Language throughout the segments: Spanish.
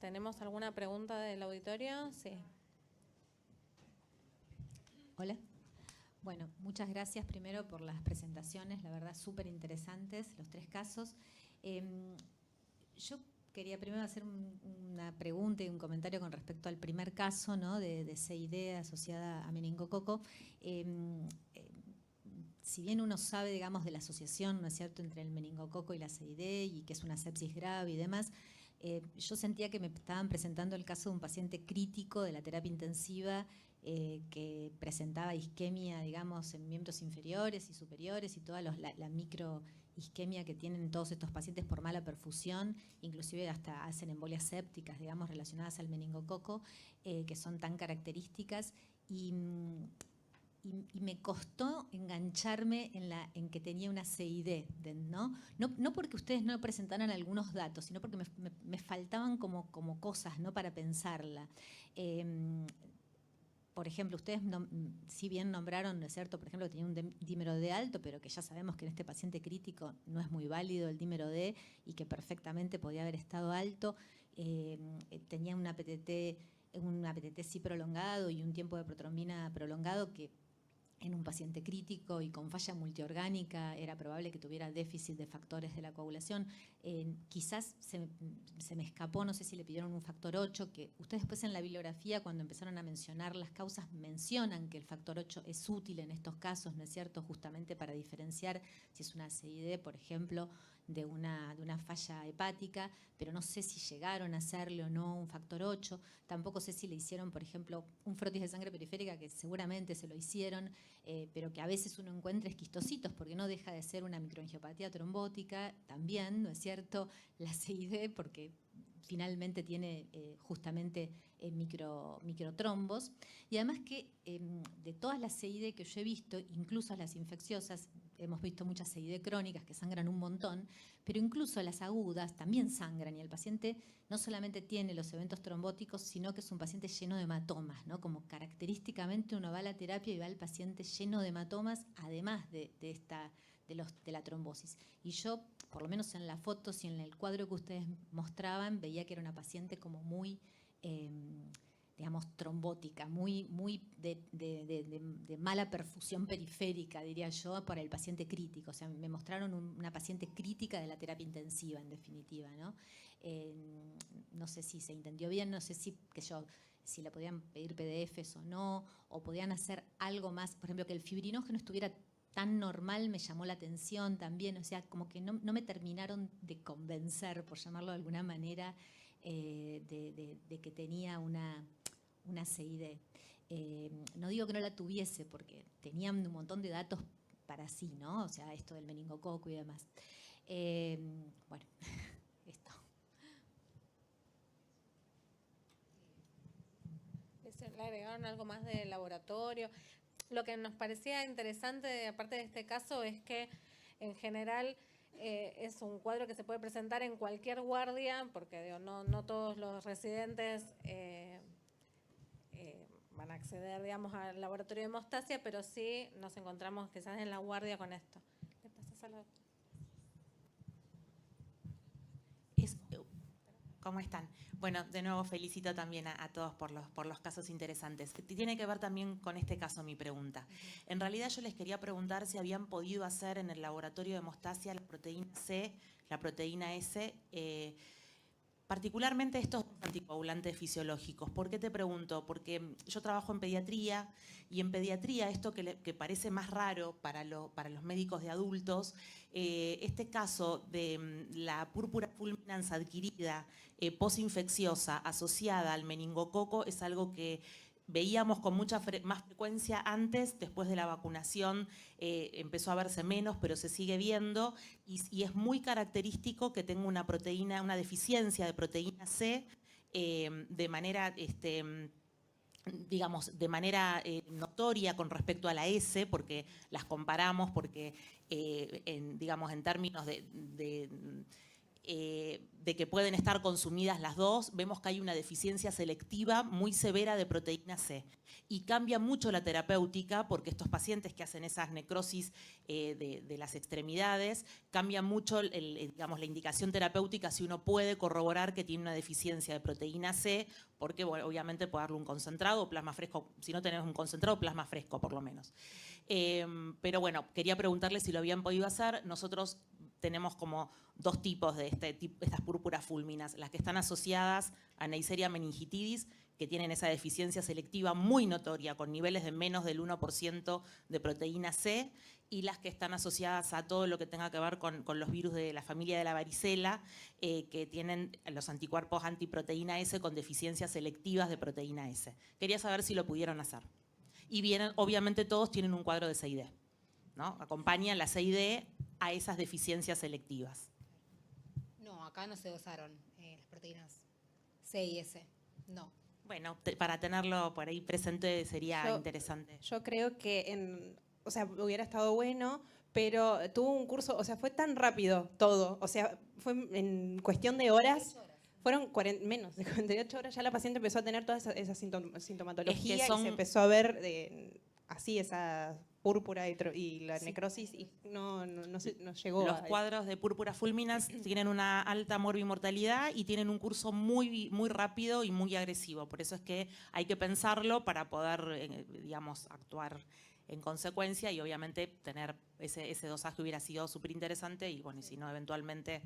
¿Tenemos alguna pregunta del auditorio? Sí. Hola. Bueno, muchas gracias primero por las presentaciones, la verdad súper interesantes los tres casos. Yo quería primero hacer una pregunta y un comentario con respecto al primer caso, ¿no?, de CID asociada a meningococo. Si bien uno sabe, digamos, de la asociación, ¿no es cierto?, entre el meningococo y la CID y que es una sepsis grave y demás, yo sentía que me estaban presentando el caso de un paciente crítico de la terapia intensiva que presentaba isquemia, digamos, en miembros inferiores y superiores y toda la microisquemia que tienen todos estos pacientes por mala perfusión, inclusive hasta hacen embolias sépticas, digamos, relacionadas al meningococo, que son tan características. Y me costó engancharme en que tenía una CID, ¿no? No porque ustedes no presentaran algunos datos, sino porque me faltaban como cosas, ¿no?, para pensarla. Por ejemplo, ustedes si bien nombraron, ¿no es cierto?, por ejemplo, que tenía un dímero D alto, pero que ya sabemos que en este paciente crítico no es muy válido el dímero D y que perfectamente podía haber estado alto. Tenía un APTT sí prolongado y un tiempo de protrombina prolongado que en un paciente crítico y con falla multiorgánica era probable que tuviera déficit de factores de la coagulación. Quizás se me escapó, no sé si le pidieron un factor 8, que ustedes después en la bibliografía, cuando empezaron a mencionar las causas, mencionan que el factor 8 es útil en estos casos, ¿no es cierto?, justamente para diferenciar si es una CID, por ejemplo, de una falla hepática, pero no sé si llegaron a hacerle o no un factor 8. Tampoco sé si le hicieron, por ejemplo, un frotis de sangre periférica, que seguramente se lo hicieron, pero que a veces uno encuentra esquistocitos, porque no deja de ser una microangiopatía trombótica también, ¿no es cierto?, la CID, porque finalmente tiene justamente microtrombos. Y además que de todas las CID que yo he visto, incluso las infecciosas, hemos visto muchas CID crónicas que sangran un montón, pero incluso las agudas también sangran, y el paciente no solamente tiene los eventos trombóticos, sino que es un paciente lleno de hematomas, ¿no? Como característicamente uno va a la terapia y va al paciente lleno de hematomas, además de la trombosis. Y yo, por lo menos en las fotos y en el cuadro que ustedes mostraban, veía que era una paciente como muy, digamos, trombótica, muy de mala perfusión periférica, diría yo, para el paciente crítico. O sea, me mostraron una paciente crítica de la terapia intensiva, en definitiva, ¿no? No sé si se entendió bien, no sé si le podían pedir PDFs o no, o podían hacer algo más. Por ejemplo, que el fibrinógeno estuviera tan normal me llamó la atención también. O sea, como que no me terminaron de convencer, por llamarlo de alguna manera, de que tenía una CID. No digo que no la tuviese, porque tenían un montón de datos para sí, ¿no? O sea, esto del meningococo y demás. Bueno, esto. ¿Le agregaron algo más de laboratorio? Lo que nos parecía interesante, aparte de este caso, es que en general es un cuadro que se puede presentar en cualquier guardia, porque digo, no todos los residentes van a acceder, digamos, al laboratorio de hemostasia, pero sí nos encontramos quizás en la guardia con esto. ¿Le pasas a la doctora? ¿Cómo están? Bueno, de nuevo felicito también a todos por los casos interesantes. Tiene que ver también con este caso mi pregunta. En realidad yo les quería preguntar si habían podido hacer en el laboratorio de hemostasia la proteína C, la proteína S, particularmente estos anticoagulantes fisiológicos. ¿Por qué te pregunto? Porque yo trabajo en pediatría, y en pediatría esto que parece más raro para los médicos de adultos, este caso de la púrpura fulminans adquirida posinfecciosa asociada al meningococo es algo que veíamos con mucha más frecuencia antes. Después de la vacunación empezó a verse menos, pero se sigue viendo, y es muy característico que tenga una deficiencia de proteína C de manera digamos, de manera notoria con respecto a la S, porque las comparamos, porque digamos, en términos de de que pueden estar consumidas las dos, vemos que hay una deficiencia selectiva muy severa de proteína C. Y cambia mucho la terapéutica porque estos pacientes que hacen esas necrosis de las extremidades, cambia mucho digamos, la indicación terapéutica si uno puede corroborar que tiene una deficiencia de proteína C, porque bueno, obviamente puede darle un concentrado o plasma fresco, si no tenemos un concentrado, plasma fresco por lo menos. Pero bueno, quería preguntarle si lo habían podido hacer. Nosotros tenemos como dos tipos de estas púrpuras fúlminas, las que están asociadas a Neisseria meningitidis, que tienen esa deficiencia selectiva muy notoria, con niveles de menos del 1% de proteína C, y las que están asociadas a todo lo que tenga que ver con los virus de la familia de la varicela, que tienen los anticuerpos antiproteína S con deficiencias selectivas de proteína S. Quería saber si lo pudieron hacer. Y vienen, obviamente todos tienen un cuadro de CID, ¿no? Acompañan la CID a esas deficiencias selectivas. No, acá no se dosaron las proteínas C y S, no. Bueno, para tenerlo por ahí presente sería interesante. Yo creo que, o sea, hubiera estado bueno, pero tuvo un curso, o sea, fue tan rápido todo, o sea, fue en cuestión de horas. Fueron menos de 48 horas, ya la paciente empezó a tener toda esa sintomatología y se empezó a ver así esa púrpura y la necrosis y no llegó. Los cuadros de púrpura fulminas tienen una alta morbimortalidad y tienen un curso muy, muy rápido y muy agresivo. Por eso es que hay que pensarlo para poder, digamos, actuar en consecuencia y obviamente tener ese dosaje hubiera sido súper interesante y bueno, y si no, eventualmente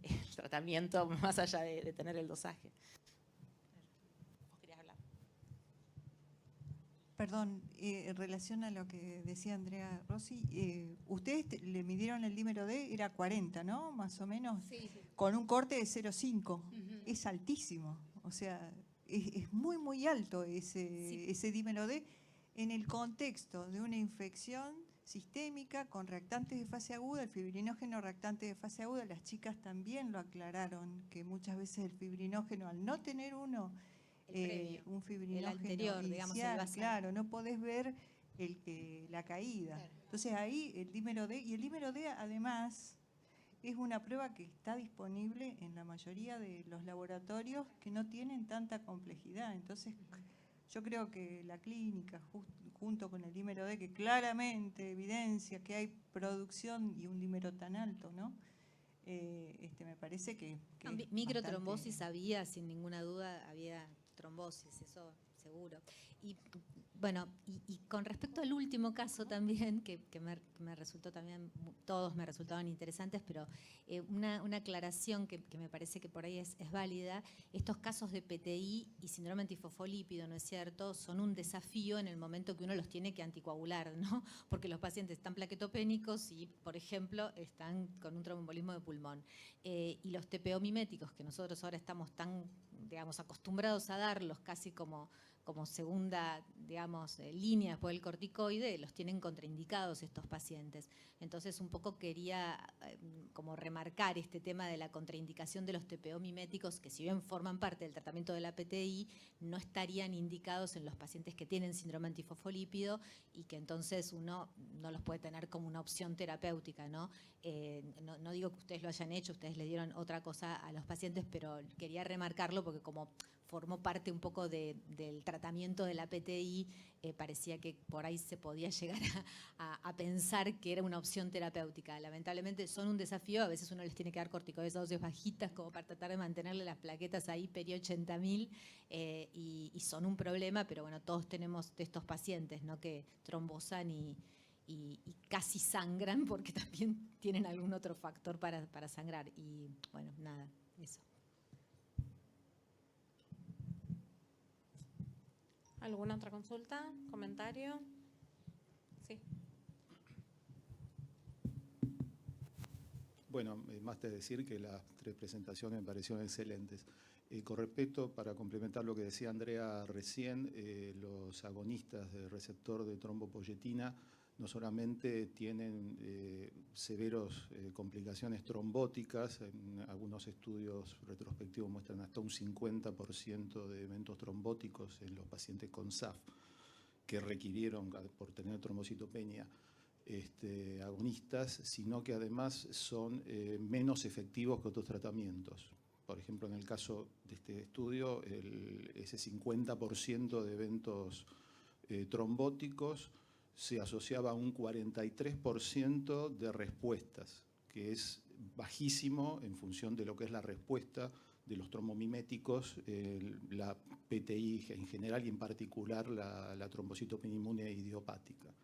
el tratamiento más allá de tener el dosaje. ¿Vos querías hablar? Perdón, en relación a lo que decía Andrea Rossi, ustedes le midieron el dímero D, era 40, ¿no? Más o menos, Sí, sí. con un corte de 0,5. Es altísimo, o sea, es muy, muy alto ese dímero D en el contexto de una infección sistémica con reactantes de fase aguda, el fibrinógeno reactante de fase aguda, las chicas también lo aclararon, que muchas veces el fibrinógeno, al no tener uno, un fibrinógeno el anterior, inicial, digamos, el basal. claro, no podés ver la caída. Claro. Entonces ahí el dímero D, y el dímero D además es una prueba que está disponible en la mayoría de los laboratorios que no tienen tanta complejidad. Entonces yo creo que la clínica, junto con el dímero D, que claramente evidencia que hay producción y un dímero tan alto, ¿no? Me parece que microtrombosis bastante... había, sin ninguna duda, había trombosis, eso seguro. Y bueno, y con respecto al último caso también, que me resultó también, todos me resultaban interesantes, pero una aclaración que me parece que por ahí es válida, estos casos de PTI y síndrome antifosfolípido, ¿no es cierto?, son un desafío en el momento que uno los tiene que anticoagular, ¿no? Porque los pacientes están plaquetopénicos y, por ejemplo, están con un tromboembolismo de pulmón. Y los TPO miméticos, que nosotros ahora estamos tan, digamos, acostumbrados a darlos casi como segunda, digamos, línea después del corticoide, los tienen contraindicados estos pacientes. Entonces, un poco quería como remarcar este tema de la contraindicación de los TPO miméticos, que si bien forman parte del tratamiento de la PTI, no estarían indicados en los pacientes que tienen síndrome antifosfolípido y que entonces uno no los puede tener como una opción terapéutica, ¿no? No digo que ustedes lo hayan hecho, ustedes le dieron otra cosa a los pacientes, pero quería remarcarlo porque como formó parte un poco del tratamiento de la PTI, parecía que por ahí se podía llegar a pensar que era una opción terapéutica. Lamentablemente son un desafío, a veces uno les tiene que dar corticoides a dosis bajitas como para tratar de mantenerle las plaquetas ahí peri 80.000 y son un problema, pero bueno, todos tenemos de estos pacientes, ¿no?, que trombosan y casi sangran porque también tienen algún otro factor para sangrar. Y bueno, nada, eso. ¿Alguna otra consulta? ¿Comentario? Sí. Bueno, más de decir que las tres presentaciones me parecieron excelentes. Con respecto, para complementar lo que decía Andrea recién, los agonistas del receptor de trombopoyetina no solamente tienen severos complicaciones trombóticas, en algunos estudios retrospectivos muestran hasta un 50% de eventos trombóticos en los pacientes con SAF que requirieron, por tener trombocitopenia, agonistas, sino que además son menos efectivos que otros tratamientos. Por ejemplo, en el caso de este estudio, ese 50% de eventos trombóticos se asociaba a un 43% de respuestas, que es bajísimo en función de lo que es la respuesta de los trombomiméticos, la PTI en general y en particular la trombocitopenia inmune idiopática.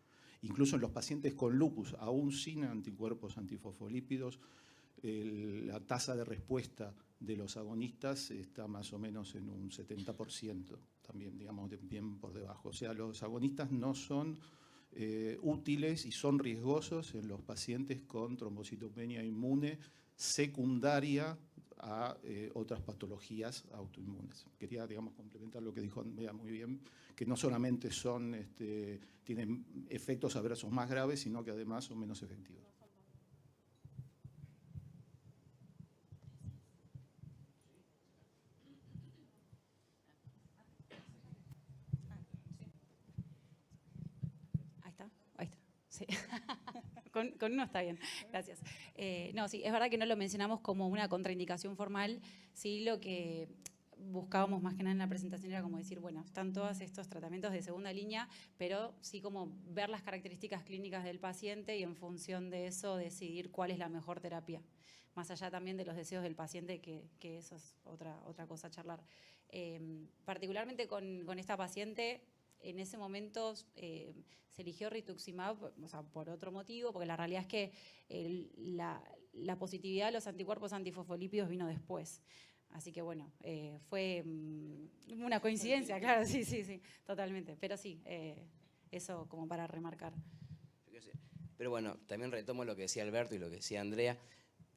Incluso en los pacientes con lupus, aún sin anticuerpos antifosfolípidos, la tasa de respuesta de los agonistas está más o menos en un 70%, también digamos bien por debajo. O sea, los agonistas no son útiles y son riesgosos en los pacientes con trombocitopenia inmune secundaria a otras patologías autoinmunes. Quería, digamos, complementar lo que dijo Andrea muy bien, que no solamente tienen efectos adversos más graves, sino que además son menos efectivos. Ahí está. Sí. Con uno está bien, gracias. No, sí, es verdad que no lo mencionamos como una contraindicación formal, sí, lo que buscábamos más que nada en la presentación era como decir, bueno, están todos estos tratamientos de segunda línea, pero sí como ver las características clínicas del paciente y en función de eso decidir cuál es la mejor terapia, más allá también de los deseos del paciente, que eso es otra cosa a charlar. Particularmente con esta paciente, en ese momento se eligió rituximab, o sea, por otro motivo, porque la realidad es que la positividad de los anticuerpos antifosfolípidos vino después. Así que bueno, fue una coincidencia, claro, sí, totalmente. Pero sí, eso como para remarcar. Pero bueno, también retomo lo que decía Alberto y lo que decía Andrea.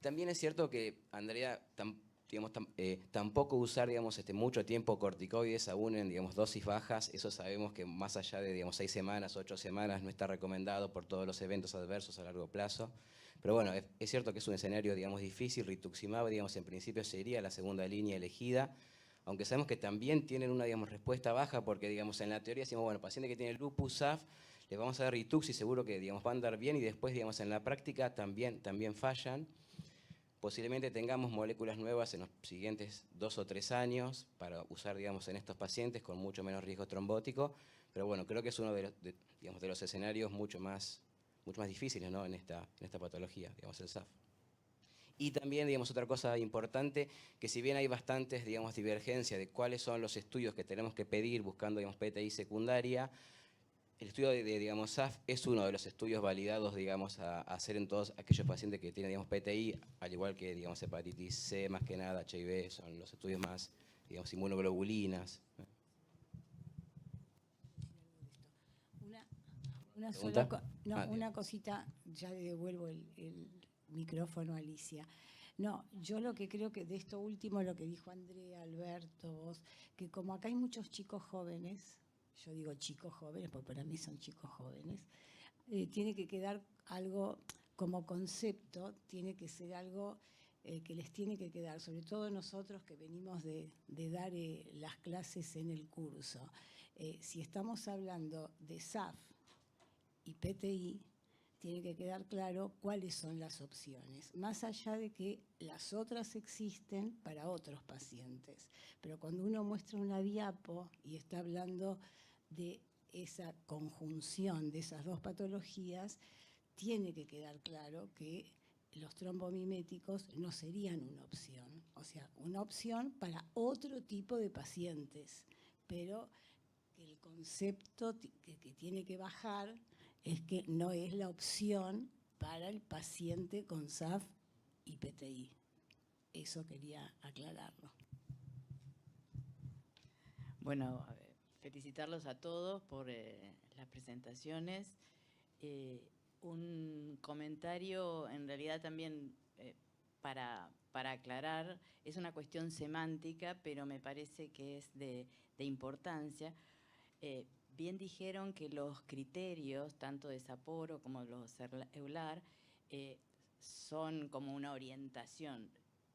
También es cierto que Andrea tampoco usar, digamos, mucho tiempo corticoides aún en, digamos, dosis bajas, eso sabemos que más allá de, digamos, 6 semanas, 8 semanas no está recomendado por todos los eventos adversos a largo plazo. Pero bueno, es cierto que es un escenario, digamos, difícil. Rituximab, digamos, en principio sería la segunda línea elegida, aunque sabemos que también tienen una, digamos, respuesta baja, porque, digamos, en la teoría decimos, bueno, paciente que tiene lupus, SAF, le vamos a dar Ritux y seguro que, digamos, va a andar bien, y después, digamos, en la práctica también fallan. Posiblemente tengamos moléculas nuevas en los siguientes 2 o 3 años para usar, digamos, en estos pacientes con mucho menos riesgo trombótico, pero bueno, creo que es uno de los escenarios mucho más difíciles, ¿no? en esta patología, digamos, el SAF. Y también, digamos, otra cosa importante, que si bien hay bastantes, digamos, divergencia de cuáles son los estudios que tenemos que pedir buscando, digamos, PTI secundaria, el estudio digamos, SAF es uno de los estudios validados, digamos, a hacer en todos aquellos pacientes que tienen, digamos, PTI, al igual que, digamos, hepatitis C, más que nada, HIV, son los estudios más, digamos, inmunoglobulinas. Una cosita, ya le devuelvo el micrófono a Alicia. No, yo lo que creo que de esto último, lo que dijo Andrea, Alberto, vos, que como acá hay muchos chicos jóvenes, yo digo chicos jóvenes, porque para mí son chicos jóvenes, tiene que quedar algo como concepto, tiene que ser algo que les tiene que quedar, sobre todo nosotros que venimos de dar las clases en el curso. Si estamos hablando de SAF y PTI, tiene que quedar claro cuáles son las opciones, más allá de que las otras existen para otros pacientes. Pero cuando uno muestra una diapo y está hablando de esa conjunción de esas dos patologías, tiene que quedar claro que los trombomiméticos no serían una opción, o sea, una opción para otro tipo de pacientes, pero el concepto que tiene que bajar es que no es la opción para el paciente con SAF y PTI. Eso quería aclararlo. Bueno, felicitarlos a todos por las presentaciones. Un comentario, en realidad también para aclarar, es una cuestión semántica, pero me parece que es de importancia. Bien dijeron que los criterios, tanto de Sapporo como los EULAR, son como una orientación,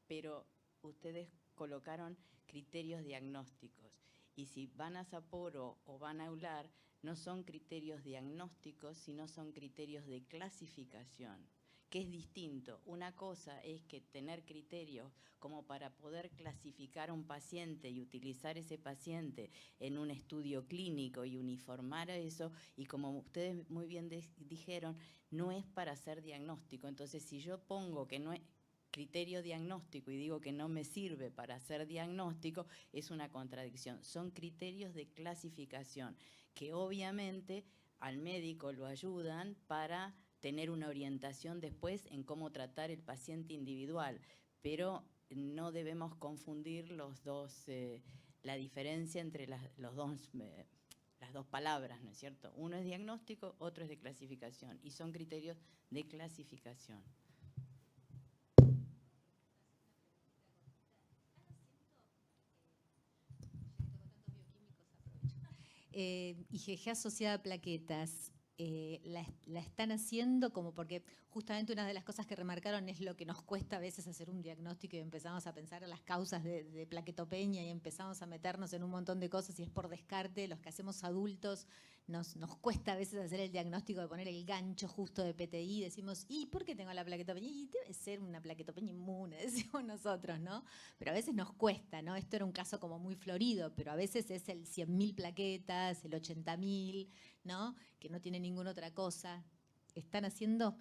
pero ustedes colocaron criterios diagnósticos. Y si van a Sapporo o van a Eular, no son criterios diagnósticos, sino son criterios de clasificación, que es distinto. Una cosa es que tener criterios como para poder clasificar a un paciente y utilizar ese paciente en un estudio clínico y uniformar a eso, y como ustedes muy bien dijeron, no es para hacer diagnóstico. Entonces, si yo pongo que no es criterio diagnóstico y digo que no me sirve para hacer diagnóstico, es una contradicción. Son criterios de clasificación que obviamente al médico lo ayudan para tener una orientación después en cómo tratar el paciente individual, pero no debemos confundir los dos, la diferencia entre las dos palabras, ¿no es cierto? Uno es diagnóstico, otro es de clasificación, y son criterios de clasificación. IgG asociada a plaquetas, la están haciendo como porque justamente una de las cosas que remarcaron es lo que nos cuesta a veces hacer un diagnóstico y empezamos a pensar en las causas de plaquetopenia y empezamos a meternos en un montón de cosas y es por descarte. Los que hacemos adultos nos cuesta a veces hacer el diagnóstico de poner el gancho justo de PTI. Decimos, ¿y por qué tengo la plaquetopenia? Y debe ser una plaquetopenia inmune, decimos nosotros, ¿no? Pero a veces nos cuesta, ¿no? Esto era un caso como muy florido, pero a veces es el 100.000 plaquetas, el 80.000, ¿no? Que no tiene ninguna otra cosa. ¿Están haciendo?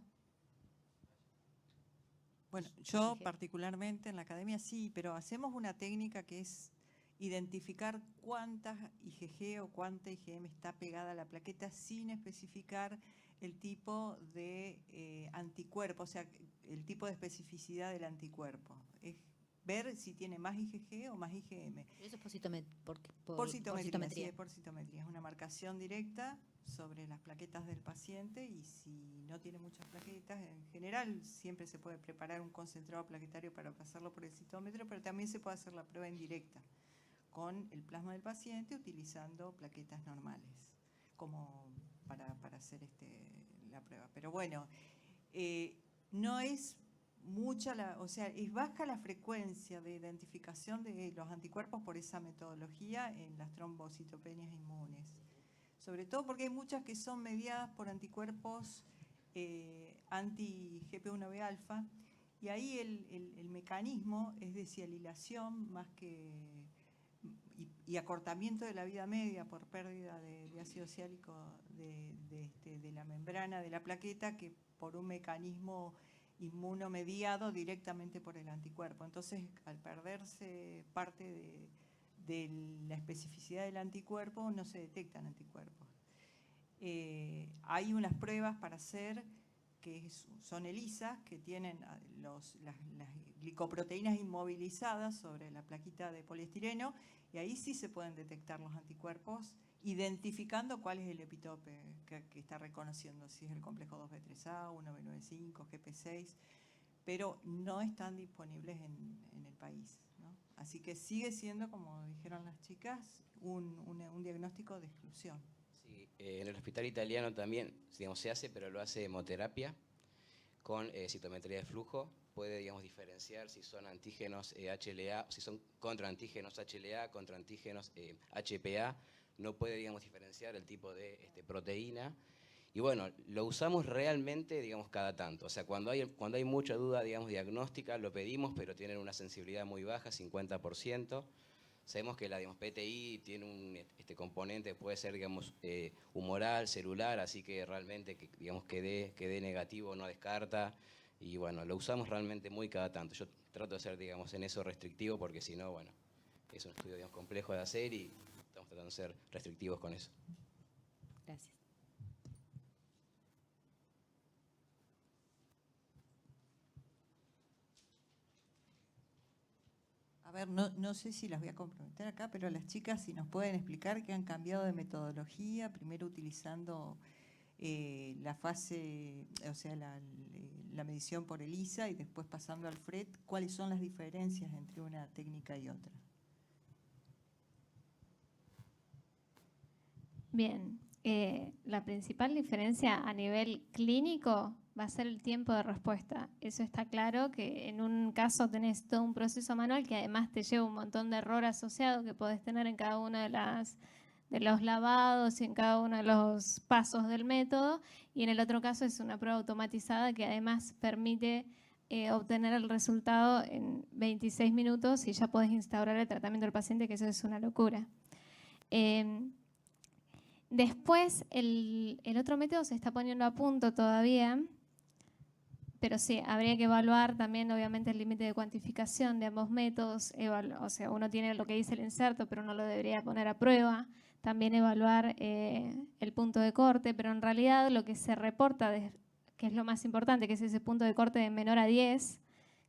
Bueno, yo particularmente en la academia sí, pero hacemos una técnica que es identificar cuántas IgG o cuánta IgM está pegada a la plaqueta sin especificar el tipo de anticuerpo, o sea, el tipo de especificidad del anticuerpo. Es ver si tiene más IgG o más IgM. Eso es por citometría. Sí, es por citometría. Es una marcación directa sobre las plaquetas del paciente y si no tiene muchas plaquetas, en general siempre se puede preparar un concentrado plaquetario para pasarlo por el citómetro, pero también se puede hacer la prueba indirecta con el plasma del paciente utilizando plaquetas normales como para hacer la prueba. Pero bueno, no es mucha o sea, es baja la frecuencia de identificación de los anticuerpos por esa metodología en las trombocitopenias inmunes. Sobre todo porque hay muchas que son mediadas por anticuerpos anti-GP1B alfa, y ahí el mecanismo es de sialilación más que y acortamiento de la vida media por pérdida de ácido siálico de la membrana de la plaqueta que por un mecanismo inmunomediado directamente por el anticuerpo. Entonces, al perderse parte de la especificidad del anticuerpo, no se detectan anticuerpos. Hay unas pruebas para hacer que son ELISA, que tienen las glicoproteínas inmovilizadas sobre la plaquita de poliestireno, y ahí sí se pueden detectar los anticuerpos, identificando cuál es el epitope que está reconociendo, si es el complejo 2B3A, 1B95, GP6, pero no están disponibles en el país, ¿no? Así que sigue siendo, como dijeron las chicas, un diagnóstico de exclusión. Sí, en el hospital italiano también, digamos, se hace, pero lo hace hemoterapia con citometría de flujo. Puede, digamos, diferenciar si son antígenos HLA, si son contraantígenos HLA, contraantígenos HPA. No puede, digamos, diferenciar el tipo de proteína. Y bueno, lo usamos realmente, digamos, cada tanto. O sea, cuando hay mucha duda, digamos, diagnóstica, lo pedimos, pero tienen una sensibilidad muy baja, 50%. Sabemos que la, digamos, PTI tiene un componente, puede ser, digamos, humoral, celular, así que realmente, digamos, que dé negativo no descarta. Y bueno, lo usamos realmente muy cada tanto. Yo trato de ser, digamos, en eso restrictivo, porque si no, bueno, es un estudio, digamos, complejo de hacer y estamos tratando de ser restrictivos con eso. Gracias. A ver, no sé si las voy a comprometer acá, pero las chicas, si nos pueden explicar que han cambiado de metodología, primero utilizando la fase, o sea, la medición por ELISA y después pasando al FRET, ¿cuáles son las diferencias entre una técnica y otra? Bien, la principal diferencia a nivel clínico va a ser el tiempo de respuesta. Eso está claro, que en un caso tenés todo un proceso manual que además te lleva un montón de error asociado que podés tener en cada uno de los lavados y en cada uno de los pasos del método, y en el otro caso es una prueba automatizada que además permite obtener el resultado en 26 minutos y ya podés instaurar el tratamiento del paciente, que eso es una locura. Después, el otro método se está poniendo a punto todavía, pero sí, habría que evaluar también, obviamente, el límite de cuantificación de ambos métodos. O sea, uno tiene lo que dice el inserto, pero uno lo debería poner a prueba. También evaluar el punto de corte, pero en realidad lo que se reporta, que es lo más importante, que es ese punto de corte de menor a 10,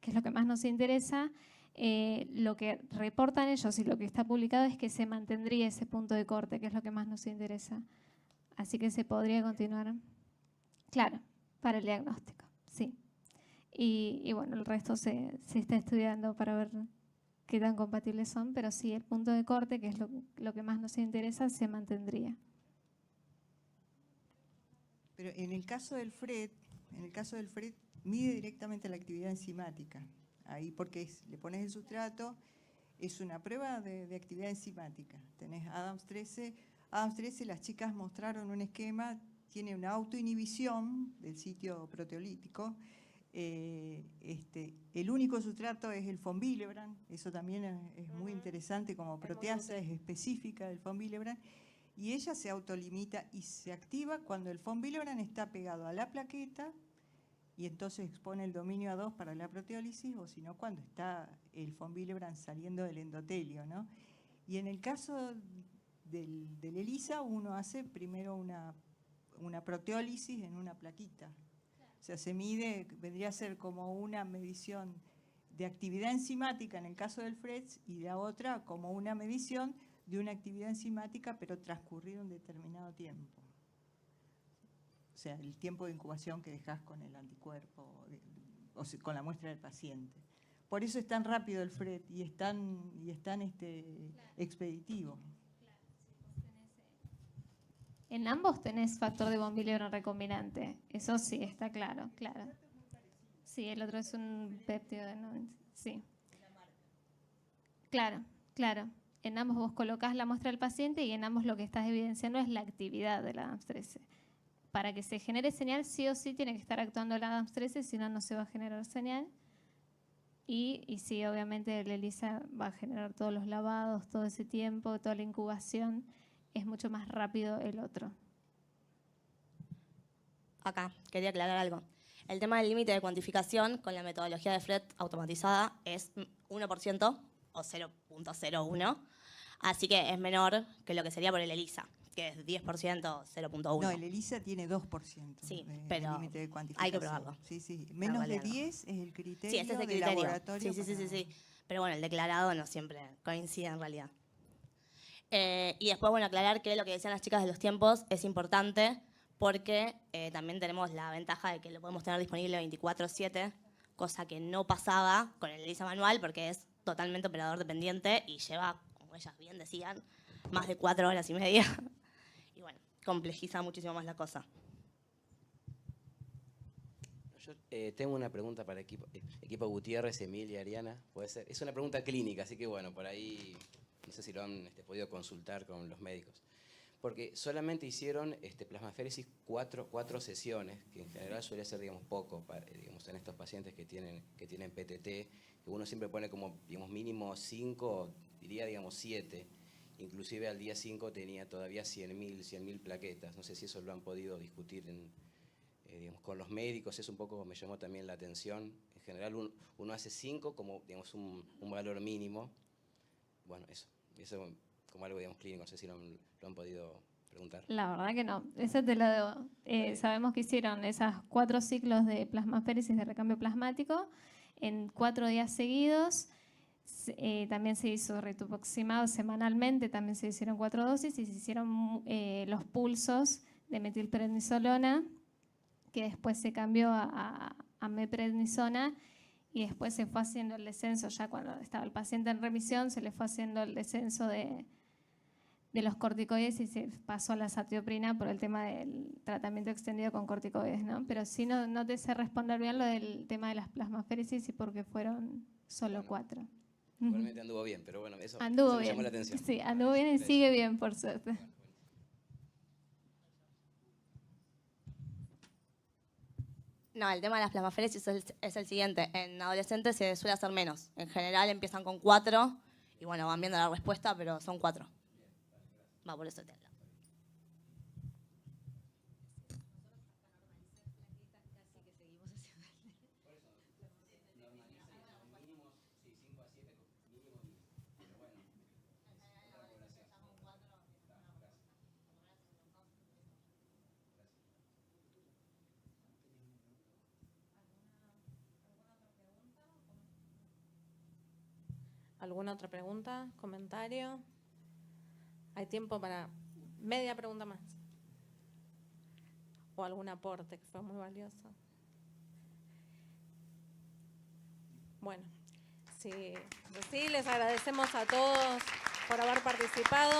que es lo que más nos interesa, lo que reportan ellos y lo que está publicado es que se mantendría ese punto de corte, que es lo que más nos interesa. Así que se podría continuar. Claro, para el diagnóstico, sí. Y bueno, el resto se está estudiando para ver qué tan compatibles son, pero sí, el punto de corte, que es lo que más nos interesa, se mantendría. Pero en el caso del FRET, mide directamente la actividad enzimática. Ahí porque le pones el sustrato, es una prueba de actividad enzimática. Tenés Adams 13. Adams 13, las chicas mostraron un esquema, tiene una autoinhibición del sitio proteolítico. El único sustrato es el von Willebrand, eso también es muy interesante como proteasa, es específica del von Willebrand, y ella se autolimita y se activa cuando el von Willebrand está pegado a la plaqueta y entonces expone el dominio A2 para la proteólisis, o si no, cuando está el von Willebrand saliendo del endotelio, ¿no? Y en el caso del ELISA, uno hace primero una proteólisis en una plaquita. O sea, se mide, vendría a ser como una medición de actividad enzimática en el caso del FRETS, y la otra como una medición de una actividad enzimática, pero transcurrido un determinado tiempo. O sea, el tiempo de incubación que dejas con el anticuerpo, o sea, con la muestra del paciente. Por eso es tan rápido el FRET y es tan expeditivo. En ambos tenés factor de von Willebrand recombinante, eso sí, está claro, claro. Sí, el otro es un péptido de 90, sí. Claro, claro. En ambos vos colocás la muestra del paciente y en ambos lo que estás evidenciando es la actividad de la Adams 13. Para que se genere señal, sí o sí tiene que estar actuando la Adams 13, si no, no se va a generar señal. Y sí, obviamente el ELISA va a generar todos los lavados, todo ese tiempo, toda la incubación. Es mucho más rápido el otro. Acá, quería aclarar algo. El tema del límite de cuantificación con la metodología de FRET automatizada es 1% o 0.01, así que es menor que lo que sería por el ELISA, que es 10%, 0.1. No, el ELISA tiene 2% sí, de límite de cuantificación. Hay que probarlo. Sí, sí. Menos de 10 es el criterio, sí, este es el de criterio. laboratorio. Sí. Pero bueno, el declarado no siempre coincide en realidad. Y después, bueno, aclarar que lo que decían las chicas de los tiempos es importante porque también tenemos la ventaja de que lo podemos tener disponible 24/7, cosa que no pasaba con el ELISA manual porque es totalmente operador dependiente y lleva, como ellas bien decían, más de 4 horas y media. Y bueno, complejiza muchísimo más la cosa. Yo tengo una pregunta para equipo Gutiérrez, Emilia, Ariana. ¿Puede ser? Es una pregunta clínica, así que bueno, por ahí no sé si lo han podido consultar con los médicos. Porque solamente hicieron plasmaféresis 4 sesiones, que en general suele ser, digamos, poco digamos, en estos pacientes que tienen PTT, que uno siempre pone como, digamos, mínimo 5, diría, digamos, 7. Inclusive al día 5 tenía todavía 100.000 plaquetas. No sé si eso lo han podido discutir digamos, con los médicos. Eso un poco me llamó también la atención. En general uno hace 5 como, digamos, un valor mínimo. Bueno, eso como algo, digamos, clínico. No sé si lo han podido preguntar. La verdad que no. Eso te lo debo. Sabemos que hicieron esas 4 ciclos de plasmaféresis de recambio plasmático en 4 días seguidos. También se hizo rituximab semanalmente, también se hicieron 4 dosis y se hicieron los pulsos de metilprednisolona, que después se cambió a meprednisona y después se fue haciendo el descenso, ya cuando estaba el paciente en remisión, se le fue haciendo el descenso de los corticoides y se pasó a la satioprina por el tema del tratamiento extendido con corticoides, ¿no? Pero sí no te sé responder bien lo del tema de las plasmaféresis y porque fueron solo 4. Igualmente anduvo bien, pero bueno, eso me llamó la atención. Sí, anduvo bien y sigue bien, por suerte. No, el tema de las plasmaféresis es el siguiente. En adolescentes se suele hacer menos. En general empiezan con 4 y bueno, van viendo la respuesta, pero son 4. Va por eso te hablo. ¿Alguna otra pregunta? ¿Comentario? Hay tiempo para media pregunta más. O algún aporte que fue muy valioso. Bueno, sí, les agradecemos a todos por haber participado.